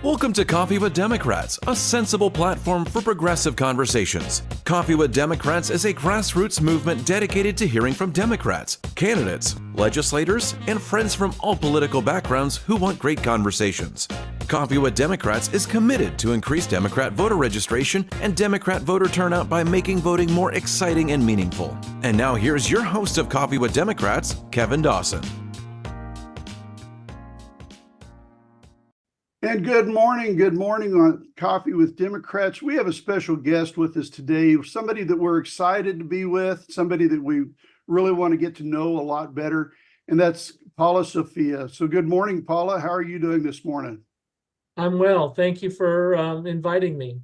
Welcome to Coffee with Democrats, a sensible platform for progressive conversations. Coffee with Democrats is a grassroots movement dedicated to hearing from Democrats, candidates, legislators, and friends from all political backgrounds who want great conversations. Coffee with Democrats is committed to increase Democrat voter registration and Democrat voter turnout by making voting more exciting and meaningful. And now here's your host of Coffee with Democrats, Kevin Dawson. And good morning on Coffee with Democrats. We have a special guest with us today, somebody that we're excited to be with, somebody that we really want to get to know a lot better, and that's Paula Sophia. So good morning, Paula. How are you doing this morning? I'm well. Thank you for inviting me.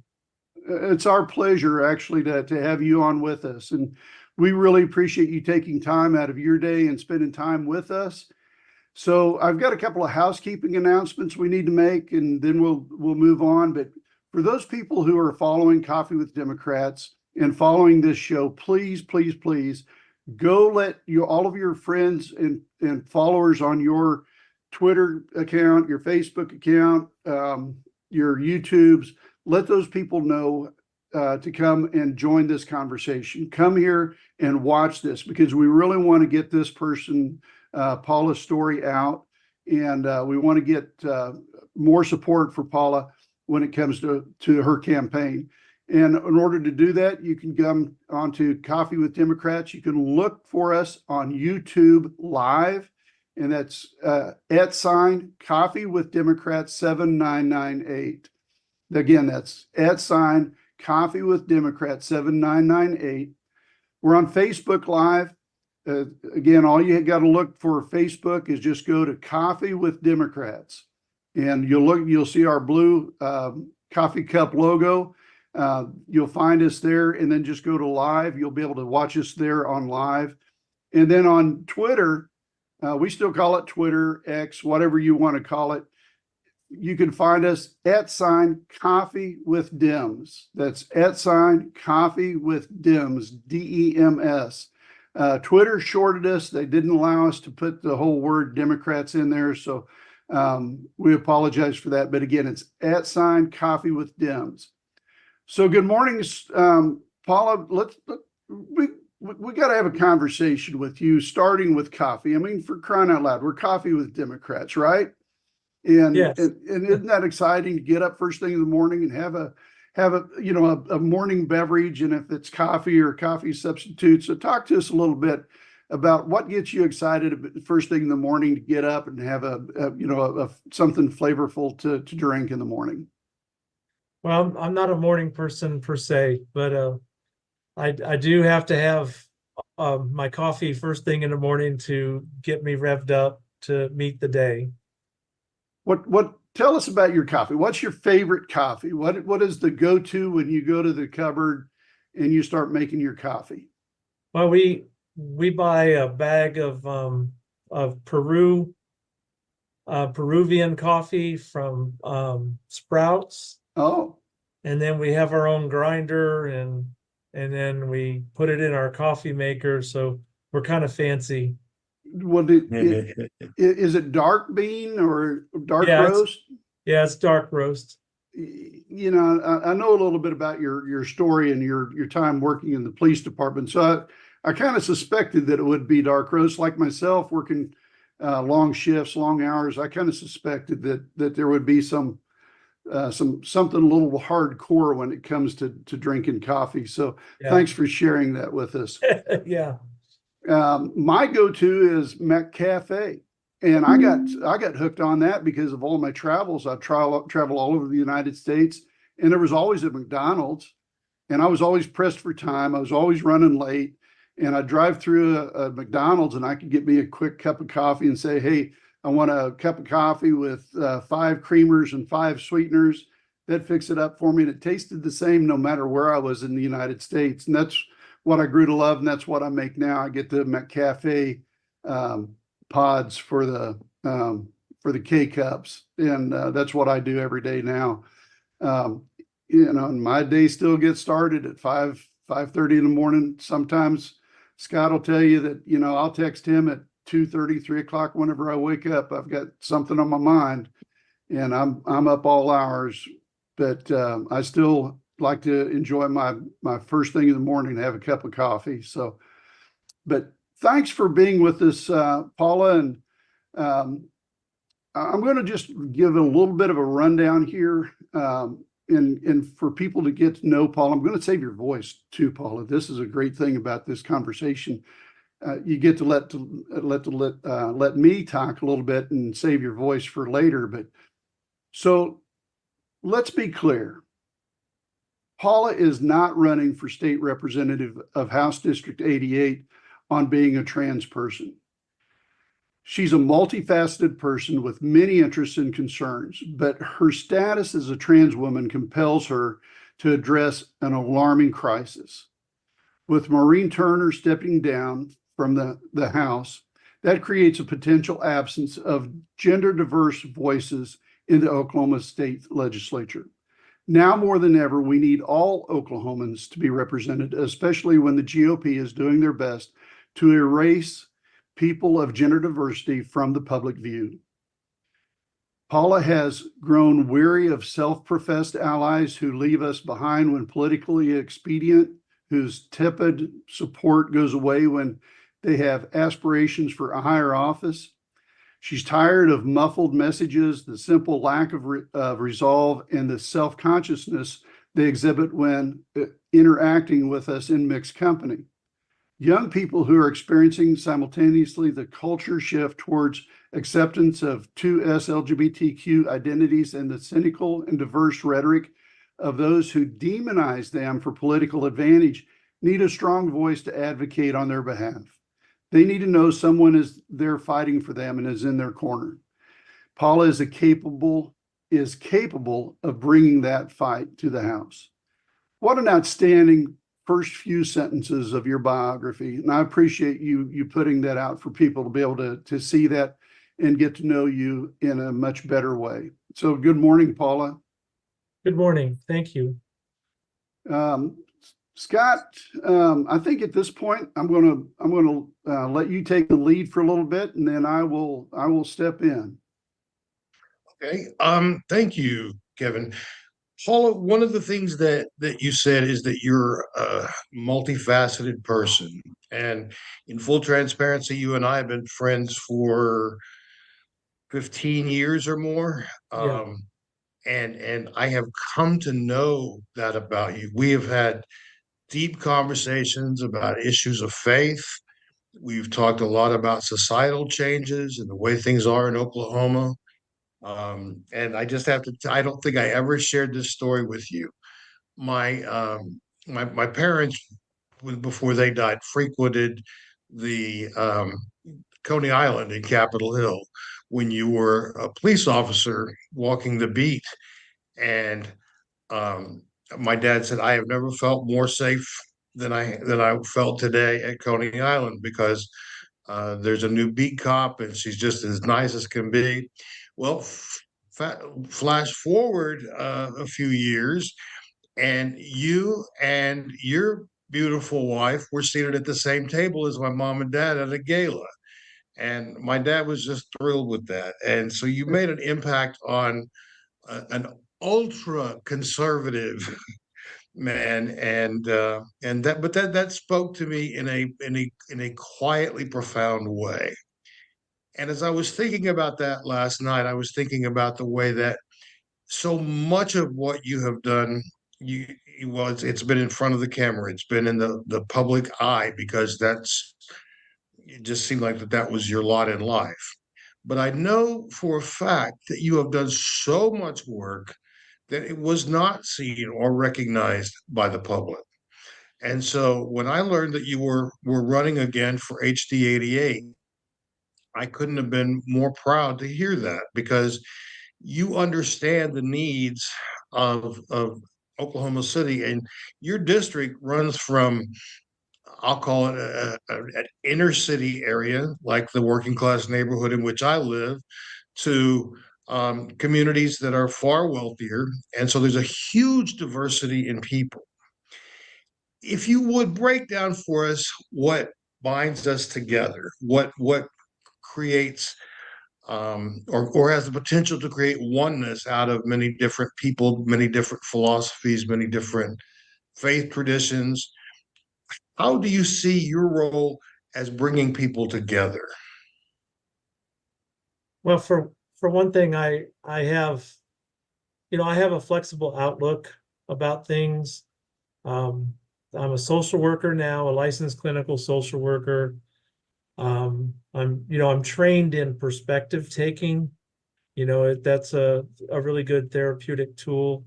It's our pleasure, actually, to have you on with us. And we really appreciate you taking time out of your day and spending time with us. So I've got a couple of housekeeping announcements we need to make, and then we'll move on. But for those people who are following Coffee with Democrats and following this show, please go let all of your friends and followers on your Twitter account, your Facebook account, your YouTubes, let those people know to come and join this conversation. Come here and watch this, because we really want to get this person, Paula's story out, and we want to get more support for Paula when it comes to her campaign. And in order to do that, you can come onto Coffee with Democrats. You can look for us on YouTube Live, and that's @ Coffee with Democrats 7998. Again, that's @ Coffee with Democrats 7998. We're on Facebook Live. Again, all you got to look for Facebook is just go to Coffee with Democrats, and you'll see our blue coffee cup logo. You'll find us there, and then just go to live. You'll be able to watch us there on live. And then on Twitter, we still call it Twitter, X, whatever you want to call it. You can find us @ Coffee with Dems. That's @ Coffee with Dems, DEMS. Twitter shorted us. They didn't allow us to put the whole word Democrats in there. So we apologize for that. But again, it's @ Coffee with Dems. So good morning, Paula. We got to have a conversation with you, starting with coffee. I mean, for crying out loud, we're Coffee with Democrats, right? And, Yes. and isn't that exciting to get up first thing in the morning and have a morning beverage, and if it's coffee or coffee substitute. So talk to us a little bit about what gets you excited first thing in the morning to get up and have something flavorful to drink in the morning. Well, I'm not a morning person per se, but I do have to have my coffee first thing in the morning to get me revved up to meet the day. Tell us about your coffee. What's your favorite coffee? What is the go-to when you go to the cupboard and you start making your coffee? Well, we buy a bag of Peruvian coffee from Sprouts. Oh, and then we have our own grinder, and then we put it in our coffee maker. So we're kind of fancy. well, is it dark bean or dark roast? It's dark roast. You know, I know a little bit about your story and your time working in the police department. So I kind of suspected that it would be dark roast. Like myself, working long shifts, long hours, I kind of suspected that there would be something a little hardcore when it comes to drinking coffee. So Thanks for sharing that with us. Yeah. My go-to is McCafe, and I got hooked on that because of all my travels. I travel all over the United States, and there was always a McDonald's, and I was always pressed for time. I was always running late, and I'd drive through a McDonald's, and I could get me a quick cup of coffee and say, "Hey, I want a cup of coffee with 5 creamers and 5 sweeteners." They'd fix it up for me, and it tasted the same no matter where I was in the United States. And that's what I grew to love, and that's what I make now. I get the McCafe pods for the K cups, and that's what I do every day now. And my day still gets started at 5:30 in the morning. Sometimes Scott will tell you that I'll text him at 2:30, 3 o'clock whenever I wake up. I've got something on my mind, and I'm up all hours, but I still like to enjoy my first thing in the morning to have a cup of coffee. So, but thanks for being with us, Paula, and um, I'm going to just give a little bit of a rundown here. And for people to get to know Paula, I'm going to save your voice too, Paula. This is a great thing about this conversation. You get to let me talk a little bit and save your voice for later. But so let's be clear. Paula is not running for state representative of House District 88 on being a trans person. She's a multifaceted person with many interests and concerns, but her status as a trans woman compels her to address an alarming crisis. With Maureen Turner stepping down from the House, that creates a potential absence of gender diverse voices in the Oklahoma State Legislature. Now more than ever, we need all Oklahomans to be represented, especially when the GOP is doing their best to erase people of gender diversity from the public view. Paula has grown weary of self-professed allies who leave us behind when politically expedient, whose tepid support goes away when they have aspirations for a higher office. She's tired of muffled messages, the simple lack of resolve, and the self-consciousness they exhibit when interacting with us in mixed company. Young people who are experiencing simultaneously the culture shift towards acceptance of 2S LGBTQ identities and the cynical and diverse rhetoric of those who demonize them for political advantage need a strong voice to advocate on their behalf. They need to know someone is there fighting for them and is in their corner. Paula is capable of bringing that fight to the House. What an outstanding first few sentences of your biography. And I appreciate you putting that out for people to be able to see that and get to know you in a much better way. So good morning, Paula. Good morning. Thank you. Scott, I think at this point I'm going to let you take the lead for a little bit, and then I will step in. Okay. Thank you, Kevin. Paula, one of the things that you said is that you're a multifaceted person, and in full transparency, you and I have been friends for 15 years or more. Yeah. And I have come to know that about you. We have had deep conversations about issues of faith. We've talked a lot about societal changes and the way things are in Oklahoma. And I just have to, I don't think I ever shared this story with you. My parents, before they died, frequented the Coney Island in Capitol Hill when you were a police officer walking the beat. And um, my dad said, I have never felt more safe than I felt today at Coney Island because there's a new beat cop and she's just as nice as can be. Well, flash forward a few years, and you and your beautiful wife were seated at the same table as my mom and dad at a gala. And my dad was just thrilled with that. And so you made an impact on an ultra conservative man, and that spoke to me in a quietly profound way. And as I was thinking about that last night, I was thinking about the way that so much of what you have done, it's been in front of the camera, it's been in the public eye, because it just seemed like that was your lot in life. But I know for a fact that you have done so much work that it was not seen or recognized by the public. And so when I learned that you were running again for HD 88, I couldn't have been more proud to hear that, because you understand the needs of Oklahoma City, and your district runs from, I'll call it an inner city area, like the working class neighborhood in which I live, to communities that are far wealthier. And so there's a huge diversity in people. If you would break down for us what binds us together, what creates or has the potential to create oneness out of many different people, many different philosophies, many different faith traditions. How do you see your role as bringing people together? Well, for one thing, I have, I have a flexible outlook about things. Um, I'm a social worker now, a licensed clinical social worker. I'm trained in perspective taking. That's a really good therapeutic tool.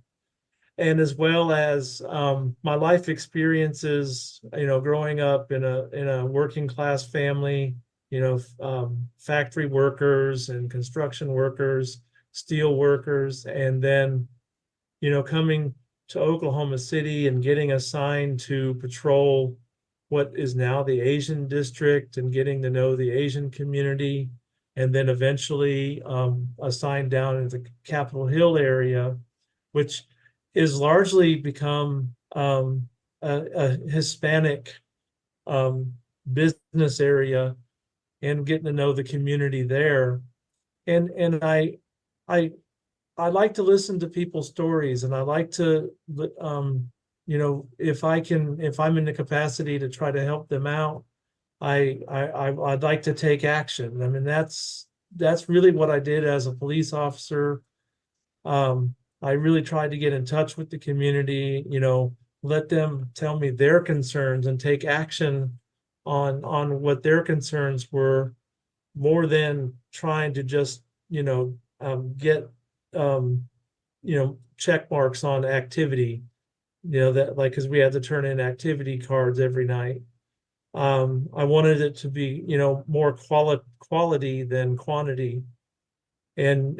And as well as my life experiences, growing up in a working class family, factory workers and construction workers, steel workers, and then coming to Oklahoma City and getting assigned to patrol what is now the Asian district and getting to know the Asian community, and then eventually assigned down into the Capitol Hill area, which is largely become a Hispanic business area, and getting to know the community there. And I I like to listen to people's stories, and I like to, if I'm in the capacity to try to help them out, I'd like to take action. I mean, that's really what I did as a police officer. I really tried to get in touch with the community, let them tell me their concerns and take action on what their concerns were, more than trying to just, get check marks on activity, that, like, because we had to turn in activity cards every night. I wanted it to be, more quality than quantity. And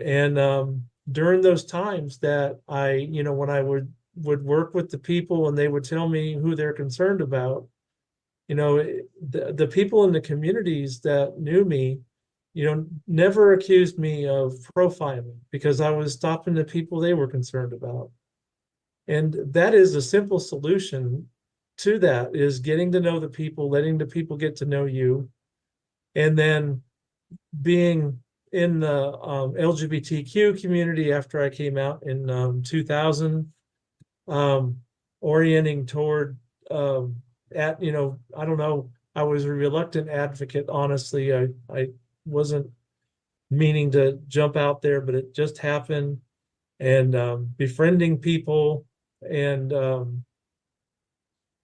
during those times that when I would work with the people and they would tell me who they're concerned about, the people in the communities that knew me, never accused me of profiling, because I was stopping the people they were concerned about. And that is a simple solution to that, is getting to know the people, letting the people get to know you, and then being in the LGBTQ community after I came out in 2000, orienting toward I don't know, I was a reluctant advocate, honestly. I wasn't meaning to jump out there, but it just happened. And befriending people, and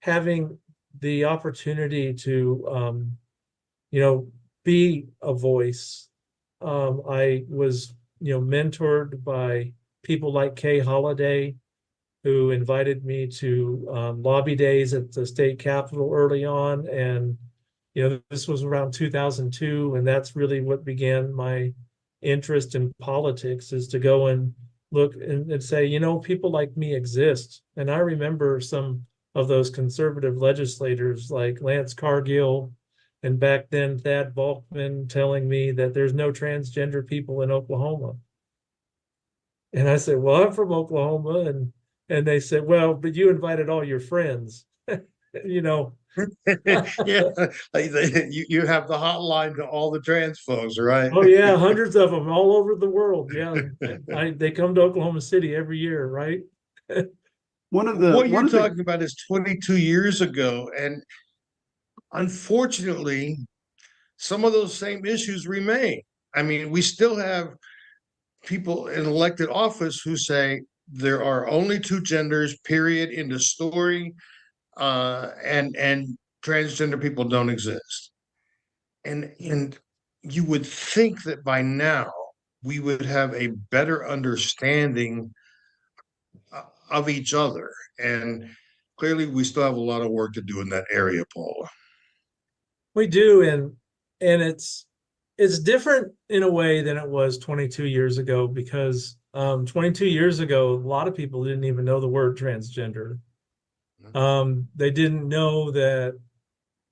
having the opportunity to be a voice. I was mentored by people like Kay Holliday, who invited me to lobby days at the state capitol early on. And this was around 2002, and that's really what began my interest in politics, is to go and look and say, people like me exist. And I remember some of those conservative legislators like Lance Cargill, and back then Thad Volkman, telling me that there's no transgender people in Oklahoma. And I said, well, I'm from Oklahoma. And they said, well, but you invited all your friends. Yeah, you have the hotline to all the trans folks, right? Oh yeah, hundreds of them all over the world. Yeah, they come to Oklahoma City every year, right? What you're talking about is 22 years ago, and unfortunately, some of those same issues remain. I mean, we still have people in elected office who say there are only two genders, period, in the story, and transgender people don't exist. And you would think that by now we would have a better understanding of each other. And clearly we still have a lot of work to do in that area, Paula. We do, and it's different in a way than it was 22 years ago, because 22 years ago, a lot of people didn't even know the word transgender. They didn't know that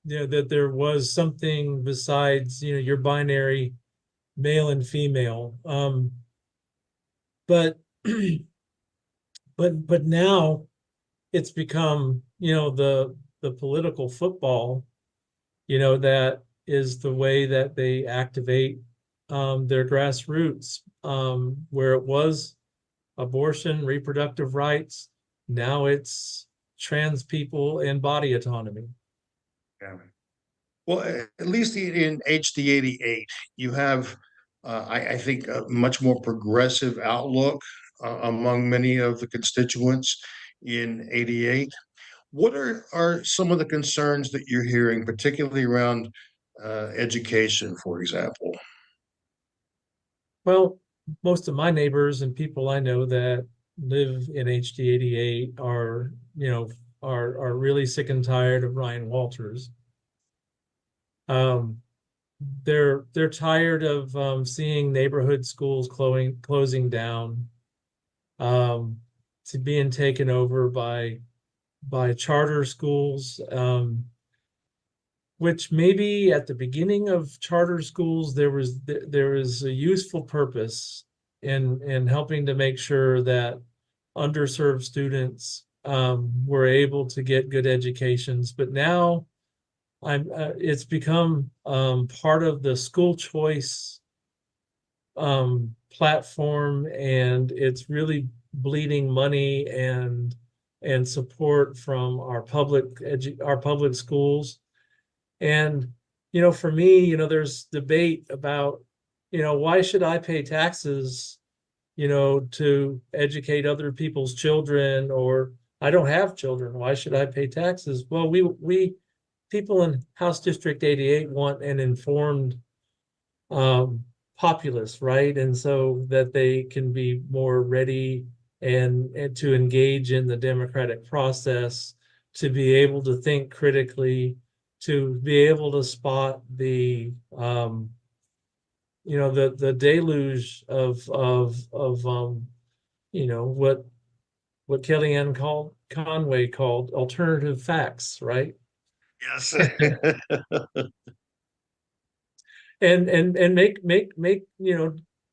that there was something besides your binary male and female. But but now it's become the political football, that is the way that they activate their grassroots, where it was abortion, reproductive rights. Now it's trans people and body autonomy. Yeah. Well, at least in HD 88, you have, I think, a much more progressive outlook among many of the constituents in 88. What are some of the concerns that you're hearing, particularly around education, for example? Well, most of my neighbors and people I know that live in HD 88 are, are really sick and tired of Ryan Walters. They're tired of seeing neighborhood schools closing down, to being taken over by charter schools, which maybe at the beginning of charter schools there was a useful purpose in helping to make sure that underserved students were able to get good educations. But now it's become part of the school choice platform, and it's really bleeding money and support from our public schools. And for me, there's debate about why should I pay taxes to educate other people's children, or I don't have children, why should I pay taxes? Well, we people in House District 88 want an informed populace, right? And so that they can be more ready and to engage in the democratic process, to be able to think critically, to be able to spot the the deluge of what Kellyanne Conway called alternative facts, right? Yes. And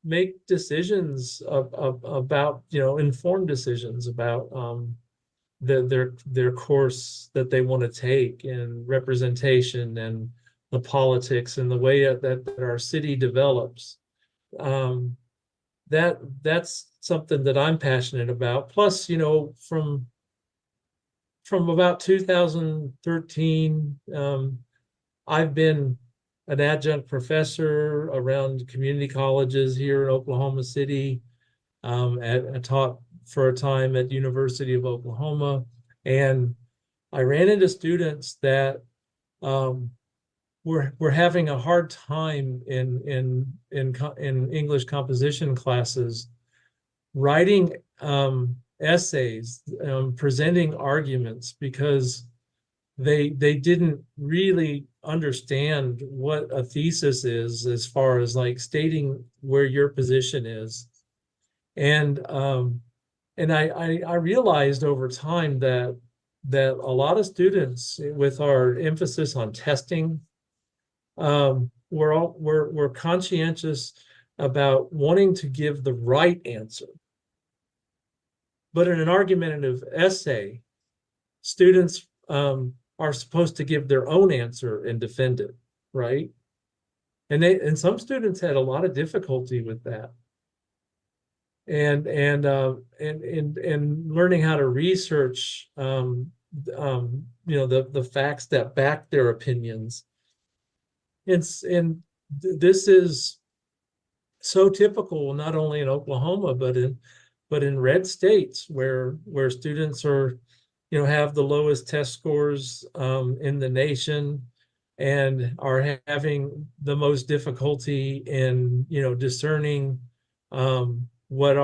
make decisions about informed decisions about their course that they want to take in representation and the politics and the way that our city develops. That's something that I'm passionate about. Plus, from about 2013, I've been an adjunct professor around community colleges here in Oklahoma City. I taught for a time at University of Oklahoma, and I ran into students that were having a hard time in English composition classes, writing essays, presenting arguments, because they didn't really understand what a thesis is, as far as like stating where your position is. And I realized over time that a lot of students, with our emphasis on testing, we're conscientious about wanting to give the right answer. But in an argumentative essay, students are supposed to give their own answer and defend it, right? And some students had a lot of difficulty with that. And learning how to research the facts that back their opinions. And this is so typical, not only in Oklahoma, but in red states where students are have the lowest test scores in the nation, and are having the most difficulty in discerning what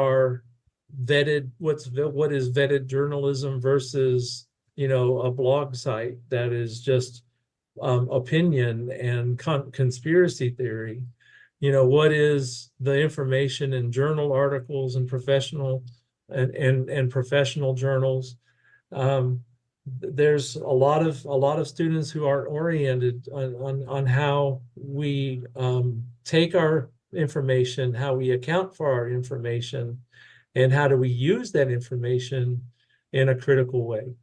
is vetted journalism versus a blog site that is just opinion and conspiracy theory. What is the information in journal articles and professional journals. There's a lot of students who are oriented on how we take our information, how we account for our information, and how do we use that information in a critical way.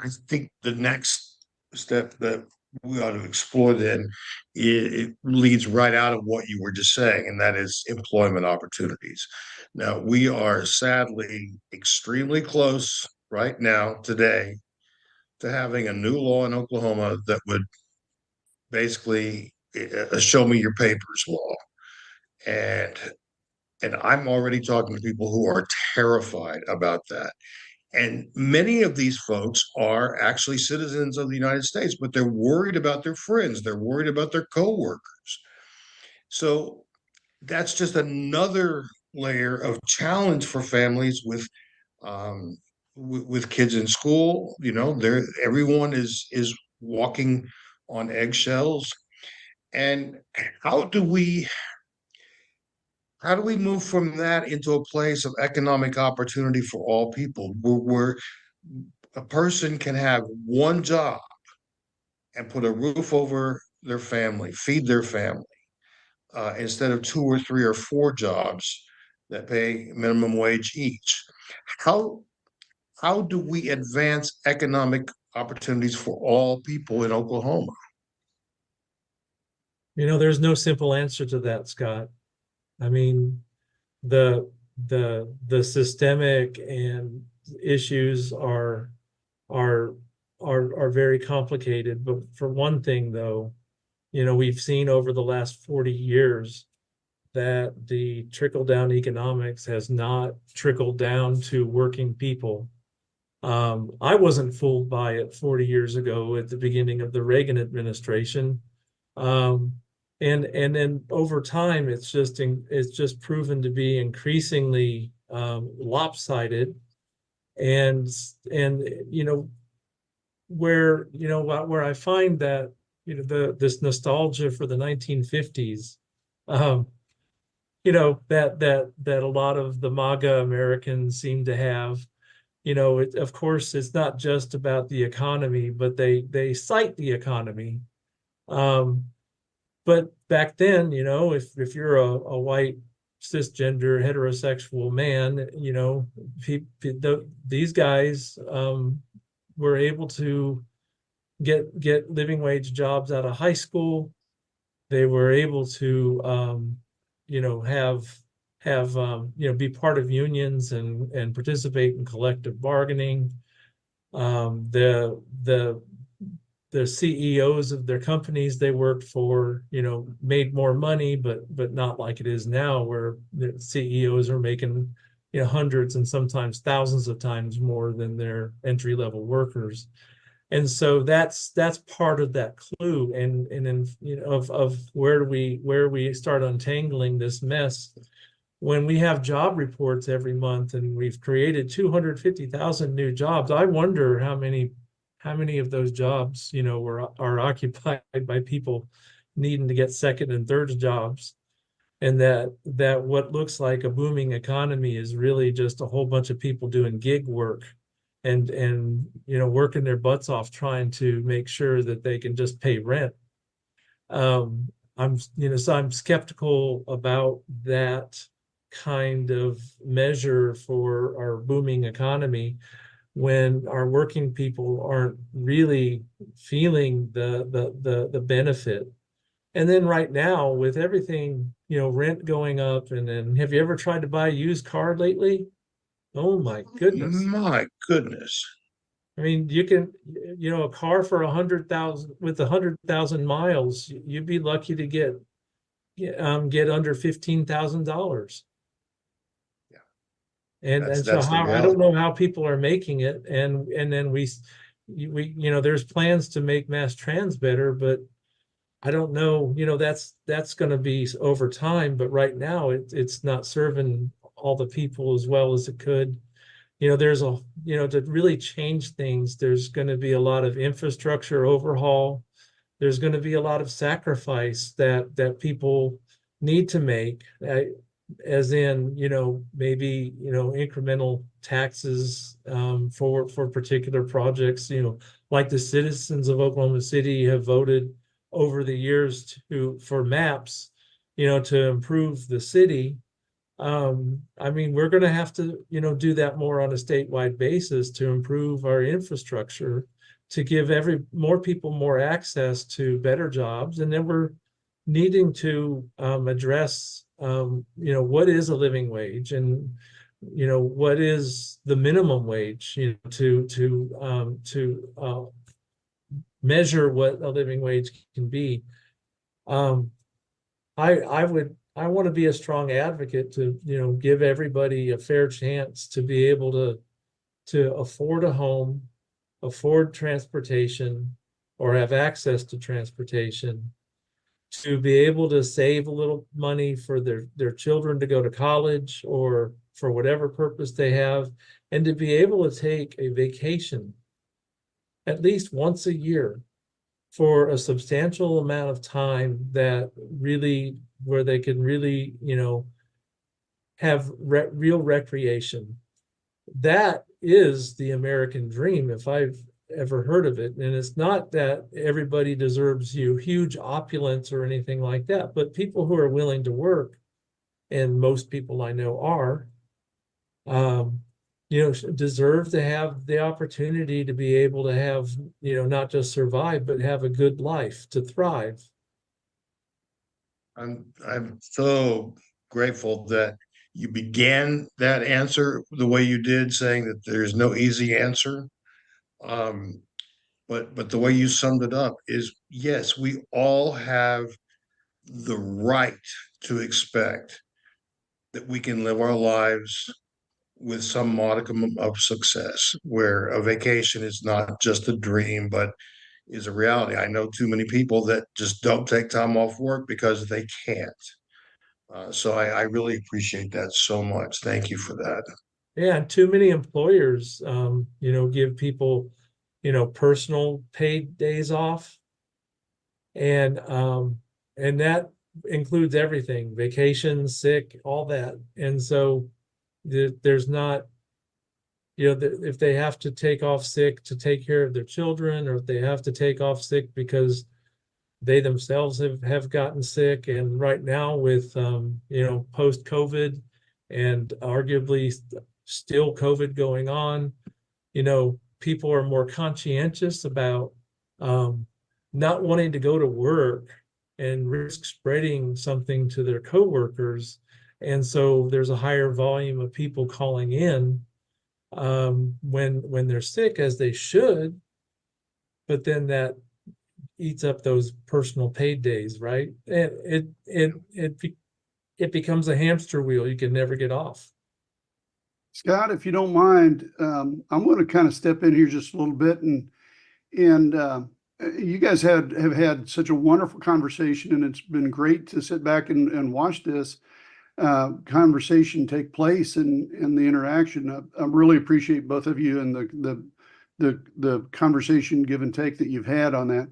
I think the next step that we ought to explore then, it leads right out of what you were just saying, and that is employment opportunities. Now, we are sadly extremely close right now today to having a new law in Oklahoma that would basically show me your papers law. And I'm already talking to people who are terrified about that. And many of these folks are actually citizens of the United States, but they're worried about their friends. They're worried about their coworkers. So that's just another layer of challenge for families um, with kids in school. You know, everyone is walking on eggshells. And how do we how do we move from that into a place of economic opportunity for all people, where a person can have one job and put a roof over their family, feed their family, instead of two or three or four jobs that pay minimum wage each? How how do we advance economic opportunities for all people in Oklahoma? There's no simple answer to that, Scott. I mean, the the systemic and issues are are very complicated. But for one thing, though, we've seen over the last 40 years that the trickle down economics has not trickled down to working people. I wasn't fooled by it 40 years ago at the beginning of the Reagan administration. Um, and then over time, it's just proven to be increasingly lopsided. And where I find that this nostalgia for the 1950s, um, that a lot of the MAGA Americans seem to have. Of course, it's not just about the economy, but they cite the economy. But back then, if you're a white cisgender heterosexual man, these guys were able to get living wage jobs out of high school. They were able to be part of unions and participate in collective bargaining. The CEOs of their companies they worked for, made more money, but not like it is now, where the CEOs are making, hundreds and sometimes thousands of times more than their entry level workers. And so that's part of that clue, and then of where we start untangling this mess. When we have job reports every month and we've created 250,000 new jobs, I wonder how many of those jobs are occupied by people needing to get second and third jobs, and that what looks like a booming economy is really just a whole bunch of people doing gig work and working their butts off trying to make sure that they can just pay rent. I'm skeptical about that kind of measure for our booming economy when our working people aren't really feeling the benefit. And then right now, with everything, rent going up, and then have you ever tried to buy a used car lately? Oh my goodness. My goodness. I mean, you can, a car for 100,000 with 100,000 miles, you'd be lucky to get under $15,000. Yeah, And so that's the I don't reality. know how people are making it. And then we, there's plans to make mass trans better, but I don't know, that's going to be over time. But right now it's not serving all the people as well as it could. There's to really change things, there's going to be a lot of infrastructure overhaul. There's going to be a lot of sacrifice that people need to make, as in, maybe, incremental taxes for particular projects, like the citizens of Oklahoma City have voted over the years for maps, to improve the city. I mean, we're going to have to, do that more on a statewide basis to improve our infrastructure, to give more people more access to better jobs. And then we're needing to address, what is a living wage, and what is the minimum wage, to measure what a living wage can be. I want to be a strong advocate to, give everybody a fair chance to be able to afford a home, afford transportation, or have access to transportation, to be able to save a little money for their children to go to college or for whatever purpose they have, and to be able to take a vacation at least once a year for a substantial amount of time where they can really, have real recreation. That is the American dream, if I've ever heard of it. And it's not that everybody deserves huge opulence or anything like that, but people who are willing to work, and most people I know are, deserve to have the opportunity to be able to have, not just survive, but have a good life, to thrive. I'm so grateful that you began that answer the way you did, saying that there's no easy answer. But the way you summed it up is, yes, we all have the right to expect that we can live our lives with some modicum of success, where a vacation is not just a dream, but is a reality. I know too many people that just don't take time off work because they can't. So I really appreciate that so much. Thank you for that. Yeah, too many employers, give people, personal paid days off, and that includes everything: vacation, sick, all that. And so there's not, if they have to take off sick to take care of their children, or if they have to take off sick because they themselves have gotten sick. And right now with, post COVID and arguably still COVID going on, people are more conscientious about not wanting to go to work and risk spreading something to their coworkers. And so there's a higher volume of people calling in when they're sick, as they should, but then that eats up those personal paid days, right? And it becomes a hamster wheel you can never get off. Scott, if you don't mind, I'm going to kind of step in here just a little bit, and you guys have had such a wonderful conversation, and it's been great to sit back and watch this conversation take place and the interaction. I really appreciate both of you and the conversation, give and take, that you've had on that.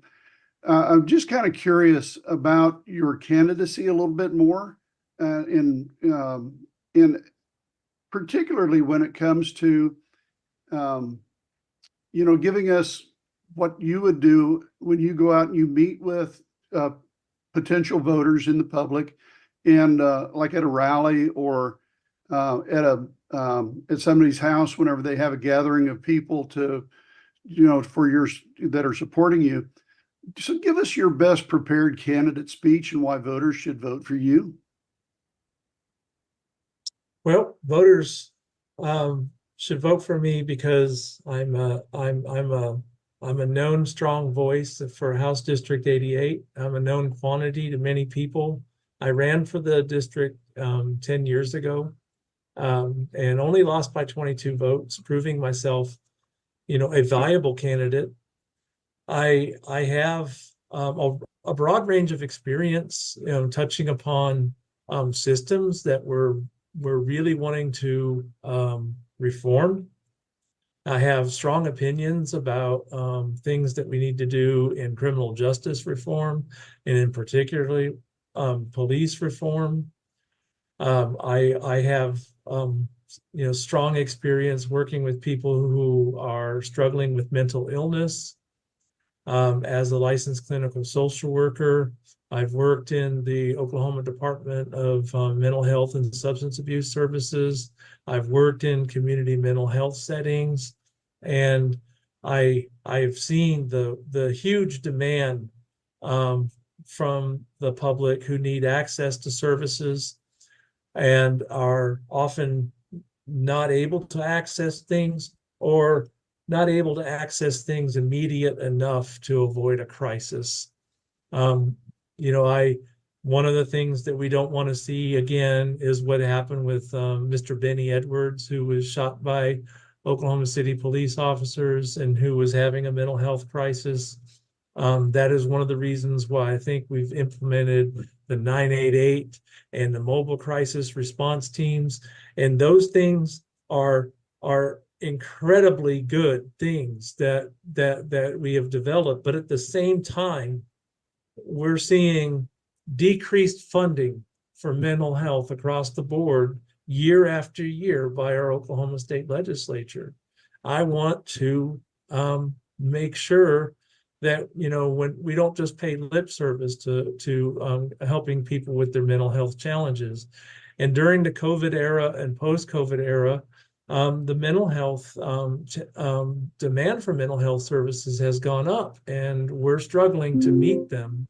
I'm just kind of curious about your candidacy a little bit more, in particularly when it comes to, giving us what you would do when you go out and you meet with potential voters in the public, and like at a rally, or at somebody's house, whenever they have a gathering of people that are supporting you. So give us your best prepared candidate speech and why voters should vote for you. Well, voters should vote for me because I'm a known strong voice for House District 88. I'm a known quantity to many people. I ran for the district 10 years ago, and only lost by 22 votes, proving myself, a viable candidate. I have a broad range of experience, touching upon systems that we're really wanting to reform. I have strong opinions about things that we need to do in criminal justice reform, and in particularly police reform. I have strong experience working with people who are struggling with mental illness. As a licensed clinical social worker, I've worked in the Oklahoma Department of Mental Health and Substance Abuse Services. I've worked in community mental health settings, and I've seen the huge demand from the public who need access to services and are often not able to access things, or not able to access things immediate enough to avoid a crisis. Um, you know, one of the things that we don't want to see again is what happened with Mr. Benny Edwards, who was shot by Oklahoma City police officers and who was having a mental health crisis. That is one of the reasons why I think we've implemented the 988 and the mobile crisis response teams. And those things are incredibly good things that we have developed. But at the same time, we're seeing decreased funding for mental health across the board year after year by our Oklahoma State Legislature. I want to make sure that, you know, when we don't just pay lip service to helping people with their mental health challenges. And during the COVID era and post-COVID era, the mental health demand for mental health services has gone up, and we're struggling to meet them.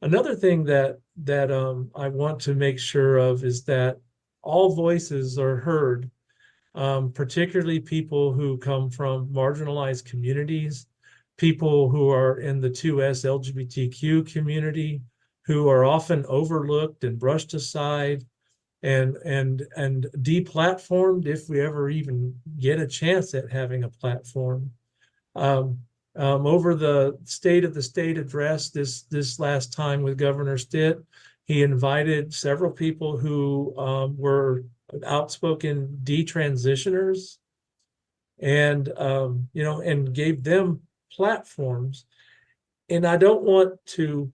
Another thing that I want to make sure of is that all voices are heard, particularly people who come from marginalized communities, people who are in the 2S LGBTQ community, who are often overlooked and brushed aside and deplatformed if we ever even get a chance at having a platform. Over the State of the State address this last time with Governor Stitt, he invited several people who were outspoken detransitioners, and you know, and gave them platforms. And I don't want to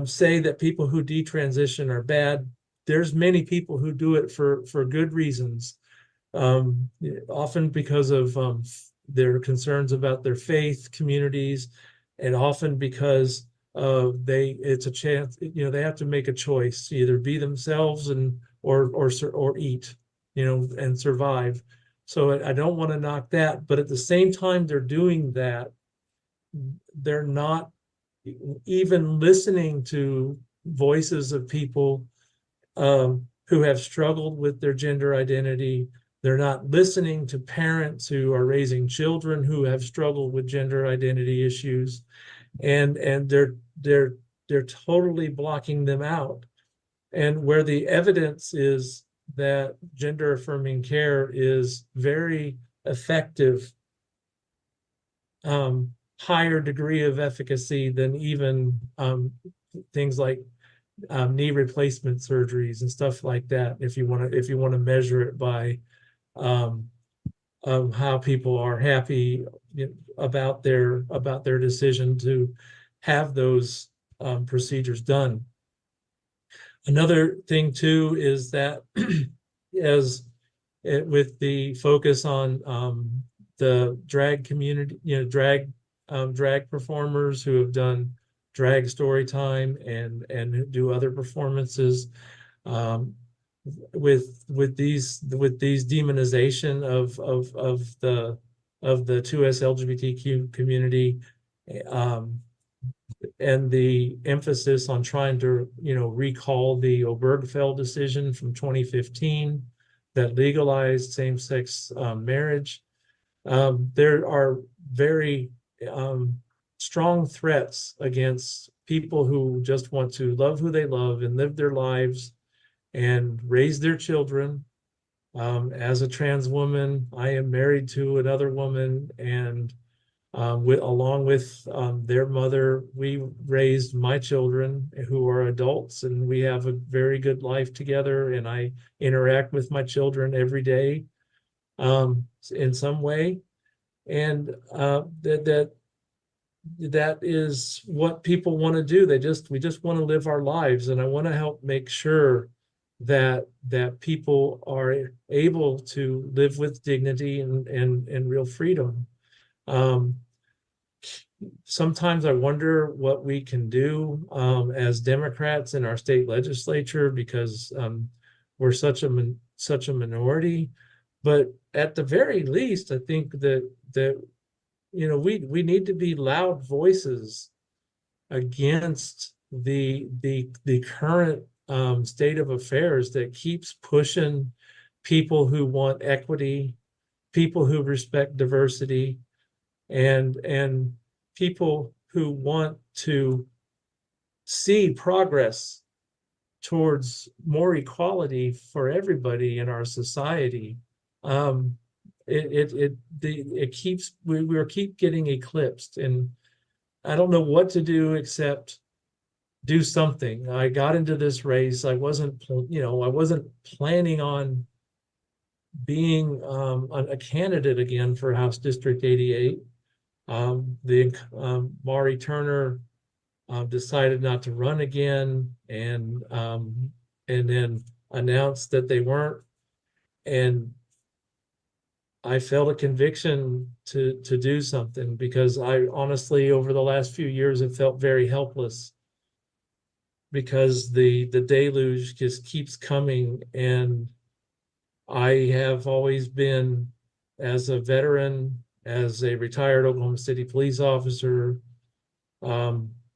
say that people who detransition are bad. There's many people who do it for good reasons, often because of their concerns about their faith communities, and often because it's a chance, you know, they have to make a choice, either be themselves and or eat, you know, and survive. So I don't want to knock that, but at the same time they're doing that, they're not even listening to voices of people who have struggled with their gender identity. They're not listening to parents who are raising children who have struggled with gender identity issues, and they're totally blocking them out. And where the evidence is that gender affirming care is very effective, higher degree of efficacy than even things like knee replacement surgeries and stuff like that. If you want to measure it by how people are happy about their decision to have those procedures done. Another thing too is that with the focus on the drag community, you know, drag performers who have done drag story time and do other performances, with these demonization of the 2S LGBTQ community, and the emphasis on trying to, you know, recall the Obergefell decision from 2015 that legalized same-sex marriage. There are very strong threats against people who just want to love who they love and live their lives and raise their children. As a trans woman, I am married to another woman, and along with their mother, we raised my children who are adults, and we have a very good life together, and I interact with my children every day in some way. And that is what people want to do. We just want to live our lives, and I want to help make sure that people are able to live with dignity and real freedom. Sometimes I wonder what we can do as Democrats in our state legislature, because we're such a minority. But at the very least, I think that we need to be loud voices against the current state of affairs that keeps pushing people who want equity, people who respect diversity, and people who want to see progress towards more equality for everybody in our society. It keeps we keep getting eclipsed, and I don't know what to do except do something. I got into this race. I wasn't planning on being a candidate again for House District 88. Maury Turner decided not to run again, and then announced that they weren't. And I felt a conviction to do something, because I honestly, over the last few years, have felt very helpless, because the deluge just keeps coming. And I have always been, as a veteran, as a retired Oklahoma City police officer,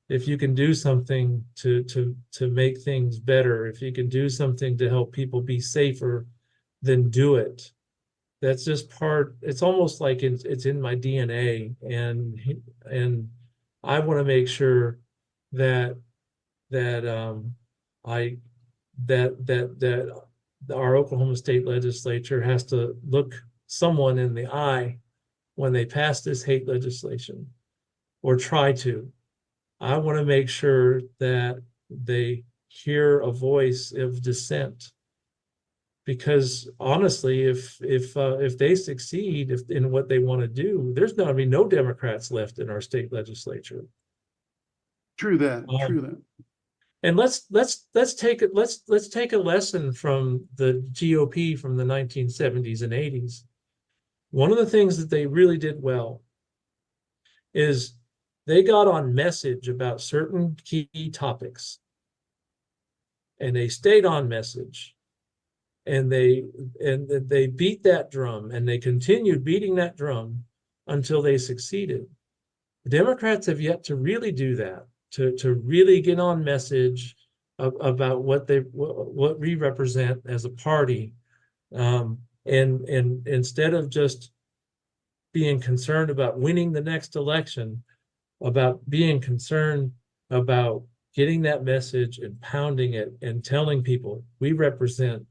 if you can do something to make things better, if you can do something to help people be safer, then do it. That's just part. It's almost like it's in my DNA, and I want to make sure that our Oklahoma State Legislature has to look someone in the eye when they pass this hate legislation, or try to. I want to make sure that they hear a voice of dissent, because honestly, if they succeed in what they want to do, there's going to be no Democrats left in our state legislature. True that. And let's take a lesson from the GOP from the 1970s and 80s. One of the things that they really did well is they got on message about certain key topics, and they stayed on message, and they beat that drum, and they continued beating that drum until they succeeded. The Democrats have yet to really do that, to really get on message about what we represent as a party, and instead of just being concerned about winning the next election, about being concerned about getting that message and pounding it and telling people we represent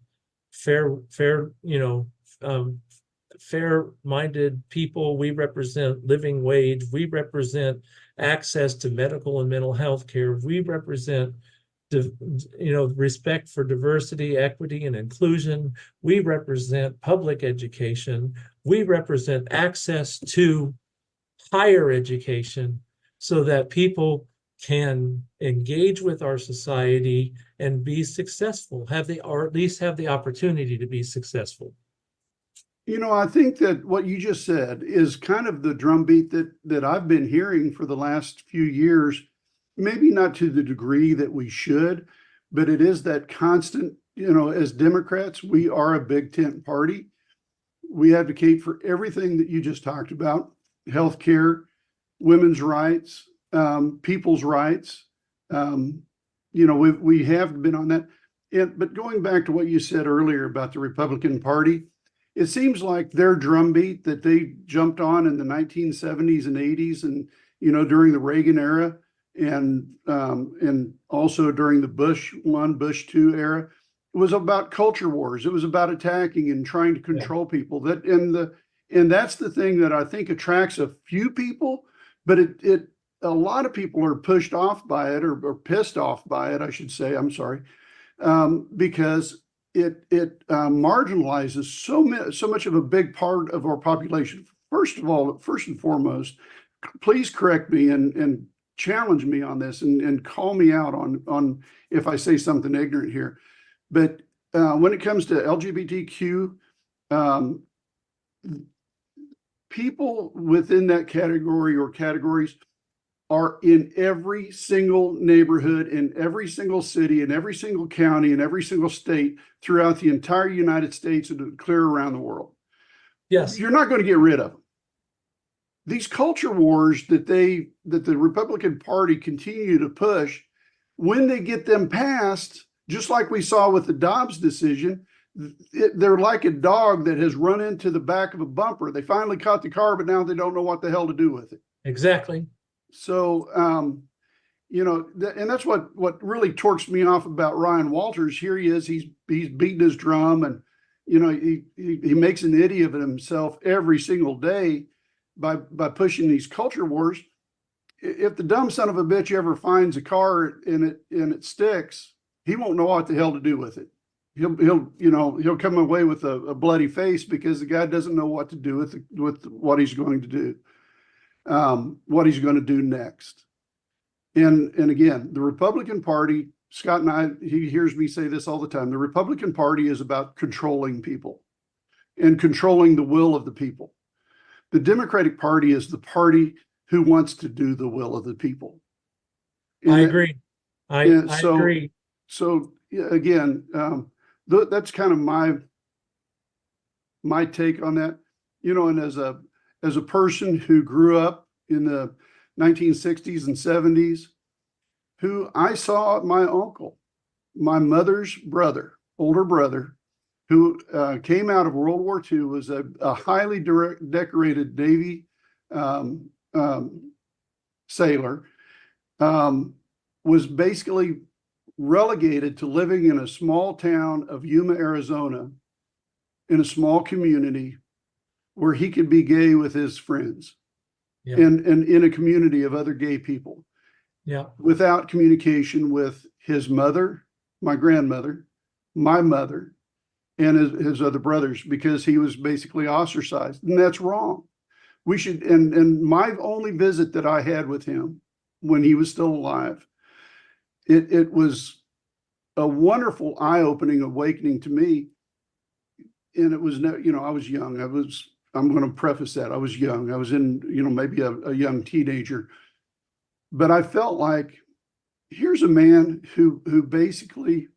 fair-minded people, we represent living wage, we represent access to medical and mental health care, we represent respect for diversity, equity, and inclusion, we represent public education, we represent access to higher education, so that people can engage with our society and be successful, or at least have the opportunity to be successful. I think that what you just said is kind of the drumbeat that I've been hearing for the last few years, maybe not to the degree that we should, but it is that constant, as Democrats, we are a big tent party. We advocate for everything that you just talked about: healthcare, women's rights, people's rights. We have been on that. But going back to what you said earlier about the Republican Party, it seems like their drumbeat that they jumped on in the 1970s and 80s, and during the Reagan era, and also during the Bush 1, Bush 2 era, it was about culture wars. It was about attacking and trying to control people. And that's the thing that I think attracts a few people, but a lot of people are pushed off by it, or pissed off by it, I should say. I'm sorry, because it marginalizes so much of a big part of our population. First and foremost, please correct me and challenge me on this, and call me out on if I say something ignorant here. But when it comes to LGBTQ, people within that category or categories are in every single neighborhood, in every single city, in every single county, in every single state throughout the entire United States and clear around the world. Yes. You're not going to get rid of them. these culture wars that the Republican Party continue to push, when they get them passed, just like we saw with the Dobbs decision, they're like a dog that has run into the back of a bumper. They finally caught the car, but now they don't know what the hell to do with it. Exactly. So, and that's what really torques me off about Ryan Walters. Here he is, he's beating his drum, and he makes an idiot of himself every single day by pushing these culture wars. If the dumb son of a bitch ever finds a car and it sticks, he won't know what the hell to do with it. He'll come away with a bloody face because the guy doesn't know what to do with what he's going to do, what he's going to do next. And again, the Republican Party, Scott and he hears me say this all the time. The Republican Party is about controlling people and controlling the will of the people. The Democratic Party is the party who wants to do the will of the people. I agree. I agree. So again, that's kind of my take on that. And as a person who grew up in the 1960s and 70s, who I saw my uncle, my mother's brother, older brother, who came out of World War II, was a highly decorated Navy sailor, was basically relegated to living in a small town of Yuma, Arizona, in a small community where he could be gay with his friends. Yeah. And in a community of other gay people. Yeah. Without communication with his mother, my grandmother, my mother, and his other brothers, because he was basically ostracized. And that's wrong. We should, and my only visit that I had with him when he was still alive, it was a wonderful eye-opening awakening to me. And it was, I was young. I'm going to preface that. I was young. I was in, maybe a young teenager. But I felt like, here's a man who basically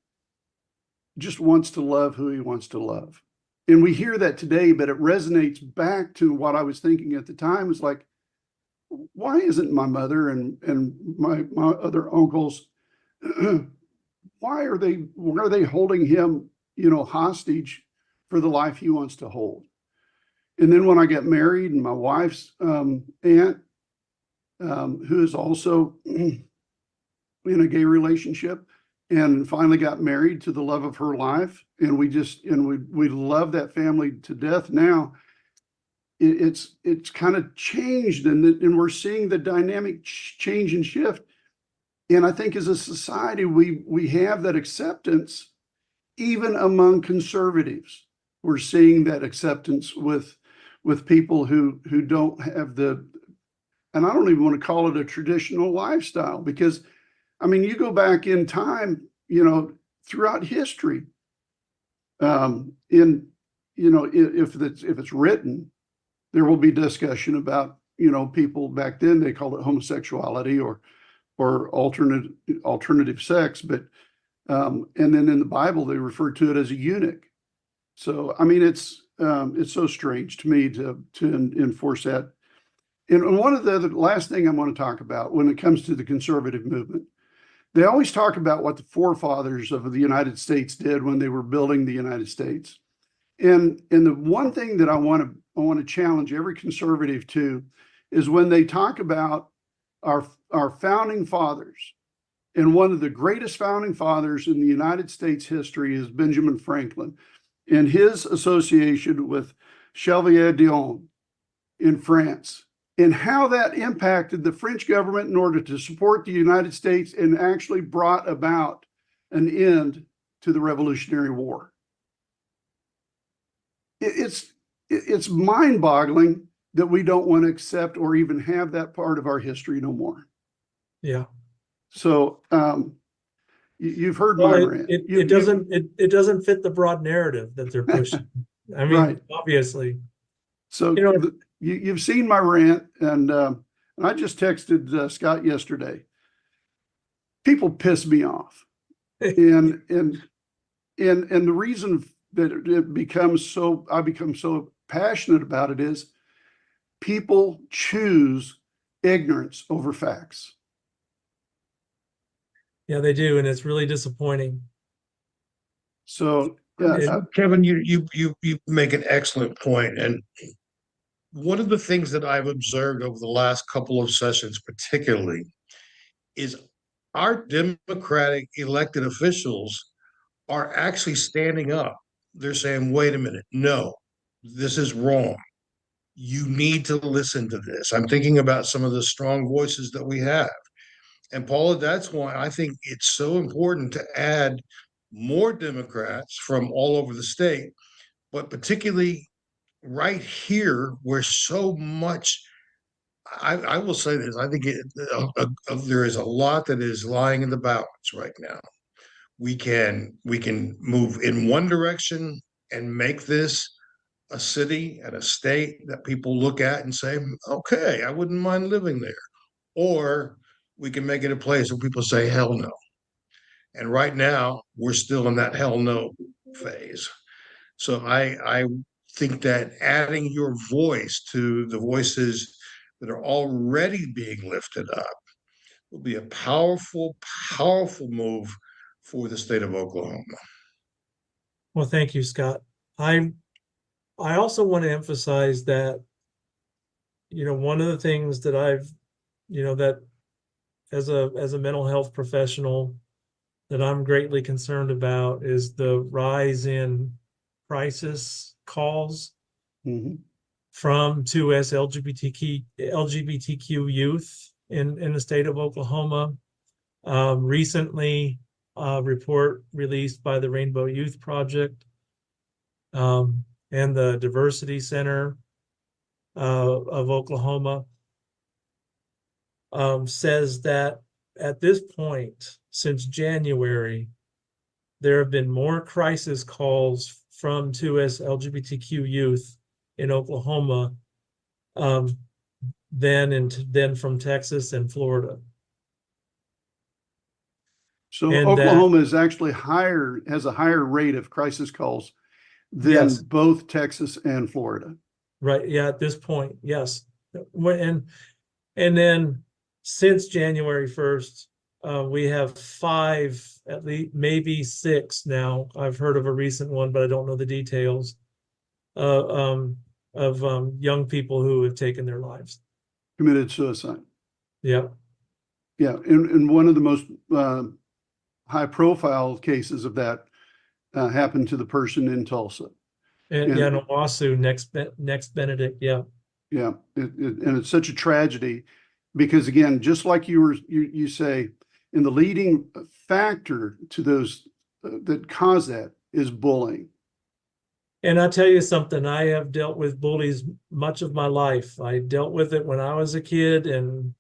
just wants to love who he wants to love. And we hear that today, but it resonates back to what I was thinking at the time. It's like, why isn't my mother and my other uncles, why are they holding him, hostage for the life he wants to hold? And then when I got married, and my wife's aunt, who is also in a gay relationship, and finally got married to the love of her life, and we love that family to death now. It's kind of changed, and we're seeing the dynamic change and shift. And I think as a society, we have that acceptance, even among conservatives. We're seeing that acceptance with people who don't have and I don't even want to call it a traditional lifestyle, because, you go back in time, throughout history, if it's written, there will be discussion about, people back then, they called it homosexuality or alternative sex, but, and then in the Bible, they referred to it as a eunuch. So, it's so strange to me to enforce that. And one of the last thing I want to talk about when it comes to the conservative movement, they always talk about what the forefathers of the United States did when they were building the United States. And the one thing that I want to challenge every conservative to is when they talk about our founding fathers. And one of the greatest founding fathers in the United States history is Benjamin Franklin, and his association with Chevalier d'Eon in France, and how that impacted the French government in order to support the United States and actually brought about an end to the Revolutionary War. It's mind-boggling that we don't want to accept or even have that part of our history no more. Yeah. So you've heard my rant. It doesn't fit the broad narrative that they're pushing. Right. Obviously. So you've seen my rant, and I just texted Scott yesterday. People piss me off, and the reason that I become so passionate about it is people choose ignorance over facts. Yeah, they do, and it's really disappointing. So, Kevin, you make an excellent point, and one of the things that I've observed over the last couple of sessions, particularly, is our Democratic elected officials are actually standing up. They're saying, wait a minute, no, this is wrong. You need to listen to this. I'm thinking about some of the strong voices that we have. And Paula, that's why I think it's so important to add more Democrats from all over the state, but particularly right here where so much, I will say this, I think there is a lot that is lying in the balance right now. We can move in one direction and make this a city and a state that people look at and say, okay, I wouldn't mind living there. Or we can make it a place where people say, hell no. And right now, we're still in that hell no phase. So I think that adding your voice to the voices that are already being lifted up will be a powerful, powerful move for the state of Oklahoma. Well, thank you, Scott. I also want to emphasize that, one of the things that I've, that as a mental health professional that I'm greatly concerned about is the rise in crisis calls from 2S LGBTQ youth in the state of Oklahoma. Recently, a report released by the Rainbow Youth Project and the Diversity Center of Oklahoma says that at this point, since January, there have been more crisis calls from 2S LGBTQ youth in Oklahoma than from Texas and Florida. So And Oklahoma is actually has a higher rate of crisis calls than Yes. both Texas and Florida. Right. Yeah. At this point, yes. And then since January 1st, we have 5, at least maybe 6 now. I've heard of a recent one, but I don't know the details of young people who have taken their lives. Committed suicide. Yeah. Yeah. And one of the most high profile cases of that happened to the person in Tulsa. And in Owasso, next Benedict. Yeah. Yeah. And it's such a tragedy because, again, just like you say, in the leading factor to those that cause that is bullying. And I'll tell you something, I have dealt with bullies much of my life. I dealt with it when I was a kid and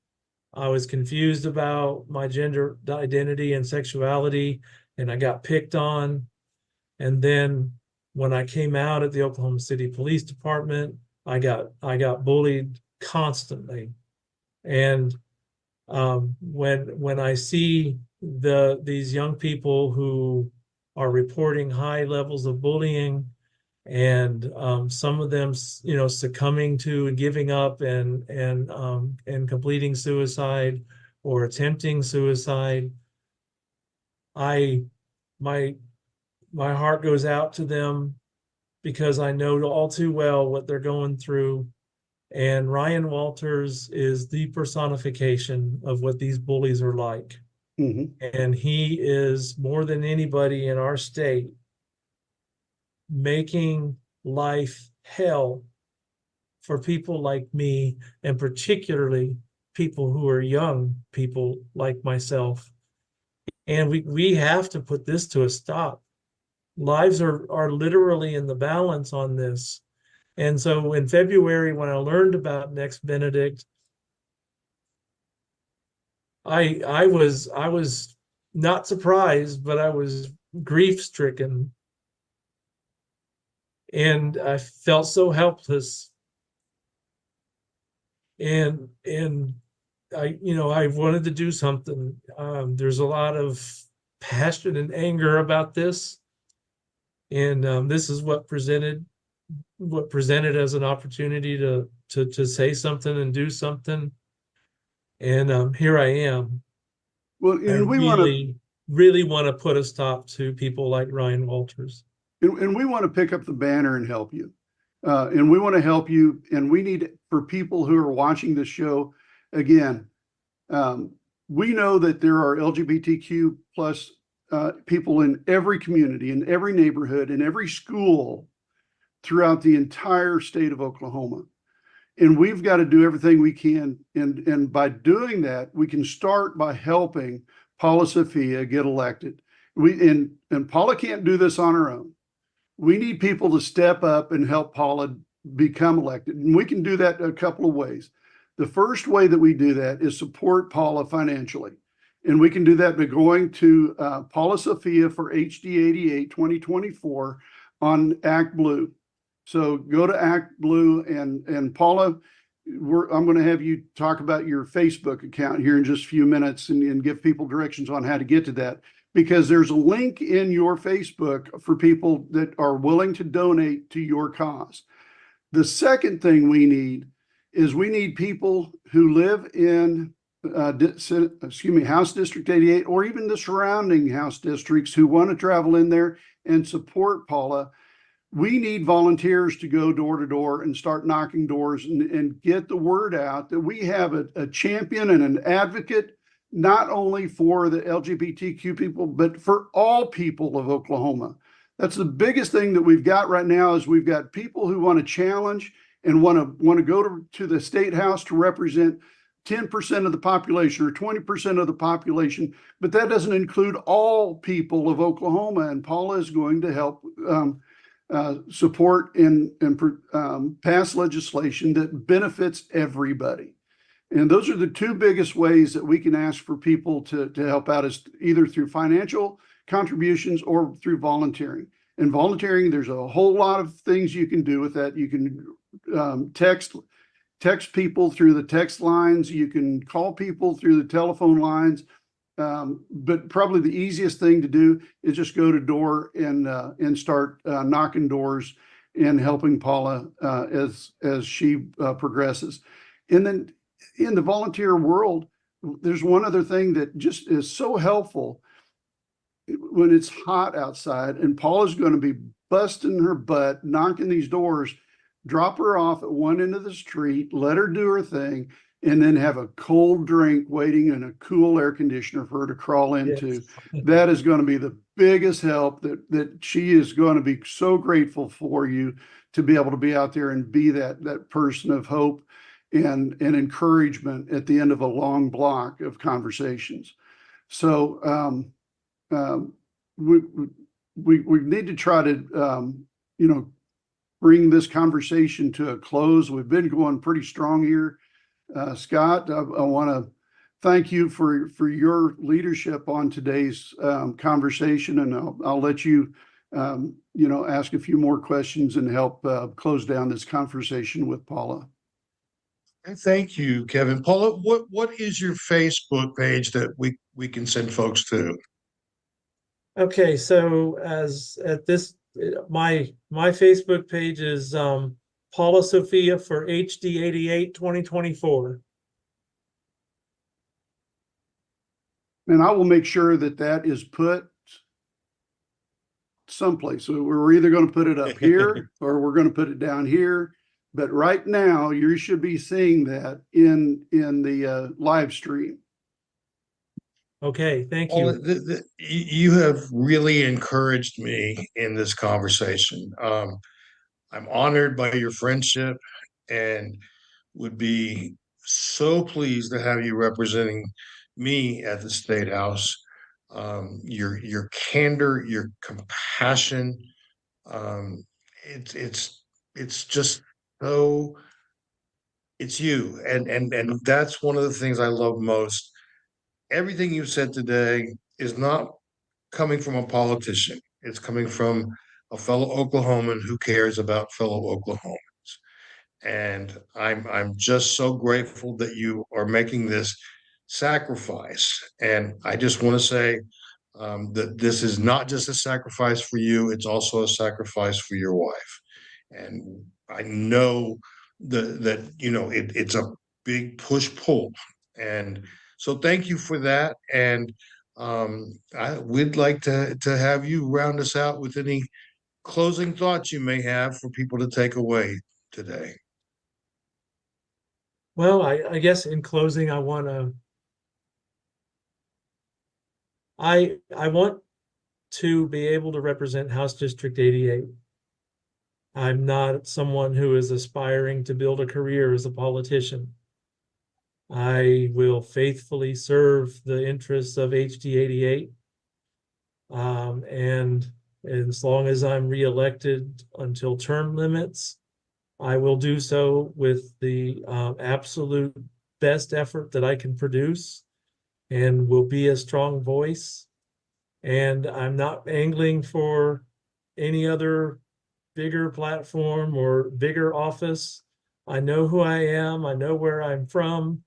I was confused about my gender identity and sexuality, and I got picked on. And then when I came out at the Oklahoma City Police Department, I got bullied constantly. And when I see these young people who are reporting high levels of bullying, and some of them, succumbing to and giving up and completing suicide or attempting suicide, my heart goes out to them because I know all too well what they're going through. And Ryan Walters is the personification of what these bullies are like. And he is, more than anybody in our state, making life hell for people like me, and particularly people who are young people like myself. And we have to put this to a stop. Lives are literally in the balance on this. And so in February, when I learned about Next Benedict, I was not surprised, but I was grief stricken. And I felt so helpless. And I wanted to do something. There's a lot of passion and anger about this. And this is what presented as an opportunity to to say something and do something. And here I am. Well, I and we want to really want to put a stop to people like Ryan Walters. and we want to pick up the banner and help you. And we want to help you. And we need, for people who are watching this show, again, we know that there are LGBTQ plus people in every community, in every neighborhood, in every school throughout the entire state of Oklahoma. And we've got to do everything we can. And by doing that, we can start by helping Paula Sophia get elected. And Paula can't do this on her own. We need people to step up and help Paula become elected. And we can do that a couple of ways. The first way that we do that is support Paula financially. And we can do that by going to Paula Sophia for HD 88 2024 on Act Blue. So go to Act Blue, and Paula, I'm going to have you talk about your Facebook account here in just a few minutes and give people directions on how to get to that, because there's a link in your Facebook for people that are willing to donate to your cause. The second thing we need is we need people who live in House District 88 or even the surrounding House districts who want to travel in there and support Paula. We need volunteers to go door to door and start knocking doors and get the word out that we have a champion and an advocate, not only for the LGBTQ people, but for all people of Oklahoma. That's the biggest thing that we've got right now is we've got people who want to challenge and want to go to the state house to represent 10% of the population or 20% of the population, but that doesn't include all people of Oklahoma. And Paula is going to help support and pass legislation that benefits everybody. And those are the two biggest ways that we can ask for people to help out, is either through financial contributions or through volunteering. And volunteering, there's a whole lot of things you can do with that. You can text people through the text lines. You can call people through the telephone lines. But probably the easiest thing to do is just go to door and start knocking doors and helping Paula as she progresses. And then in the volunteer world, there's one other thing that just is so helpful when it's hot outside and Paula's going to be busting her butt, knocking these doors. Drop her off at one end of the street, let her do her thing, and then have a cold drink waiting in a cool air conditioner for her to crawl into. Yes. That is going to be the biggest help that she is going to be so grateful for you to be able to be out there and be that person of hope and encouragement at the end of a long block of conversations. So we need to try to, bring this conversation to a close. We've been going pretty strong here. Scott, I want to thank you for your leadership on today's conversation, and I'll let you, ask a few more questions and help close down this conversation with Paula. Thank you, Kevin. Paula, what is your Facebook page that we can send folks to? Okay, so my Facebook page is Paula Sophia for HD 88 2024. And I will make sure that is put someplace. So we're either going to put it up here or we're going to put it down here. But right now, you should be seeing that in the live stream. Okay, thank you. You have really encouraged me in this conversation. I'm honored by your friendship and would be so pleased to have you representing me at the State House. Your candor, your compassion, it's just so, it's you, and that's one of the things I love most. Everything you said today is not coming from a politician. It's coming from a fellow Oklahoman who cares about fellow Oklahomans. And I'm just so grateful that you are making this sacrifice. And I just want to say that this is not just a sacrifice for you, it's also a sacrifice for your wife. And I know it's a big push-pull. And so thank you for that. And we'd like to have you round us out with any closing thoughts you may have for people to take away today. Well, I guess in closing, I want to be able to represent House District 88. I'm not someone who is aspiring to build a career as a politician. I will faithfully serve the interests of HD 88. And as long as I'm reelected until term limits, I will do so with the absolute best effort that I can produce, and will be a strong voice. And I'm not angling for any other bigger platform or bigger office. I know who I am, I know where I'm from,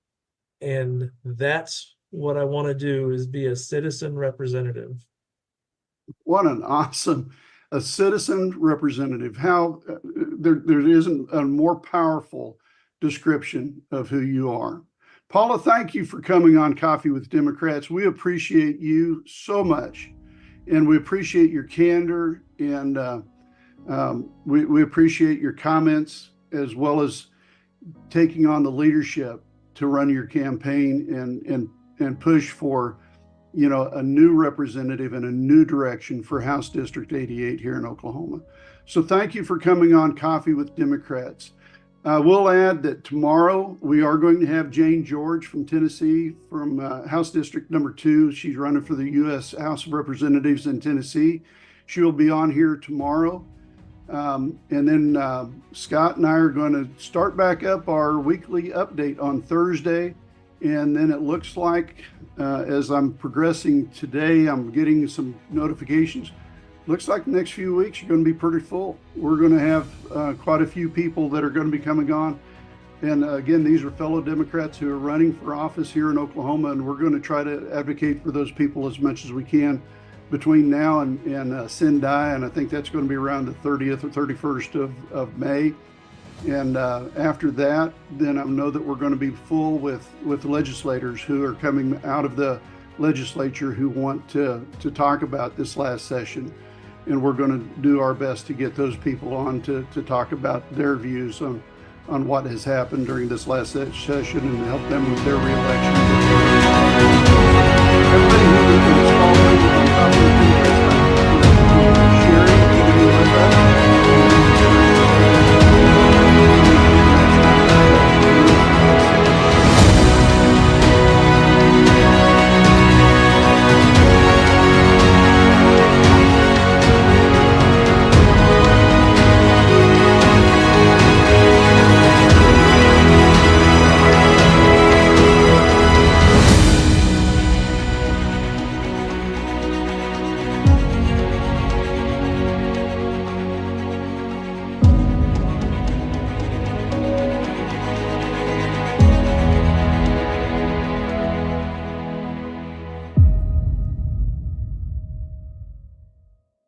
and that's what I want to do, is be a citizen representative. What an awesome, a citizen representative. How there isn't a more powerful description of who you are. Paula, thank you for coming on Coffee with Democrats. We appreciate you so much, and we appreciate your candor, and we appreciate your comments, as well as taking on the leadership to run your campaign and push for, a new representative and a new direction for House District 88 here in Oklahoma. So thank you for coming on Coffee with Democrats. We'll add that tomorrow we are going to have Jane George from Tennessee, from House District number 2. She's running for the U.S. House of Representatives in Tennessee. She will be on here tomorrow. And then Scott and I are going to start back up our weekly update on Thursday. And then it looks like, as I'm progressing today, I'm getting some notifications. Looks like the next few weeks are going to be pretty full. We're going to have quite a few people that are going to be coming on. And again, these are fellow Democrats who are running for office here in Oklahoma, and we're going to try to advocate for those people as much as we can between now and Sendai, and I think that's going to be around the 30th or 31st of May. And after that, then I know that we're going to be full with legislators who are coming out of the legislature who want to talk about this last session. And we're going to do our best to get those people on to talk about their views on what has happened during this last session and help them with their reelection. Everybody who has been following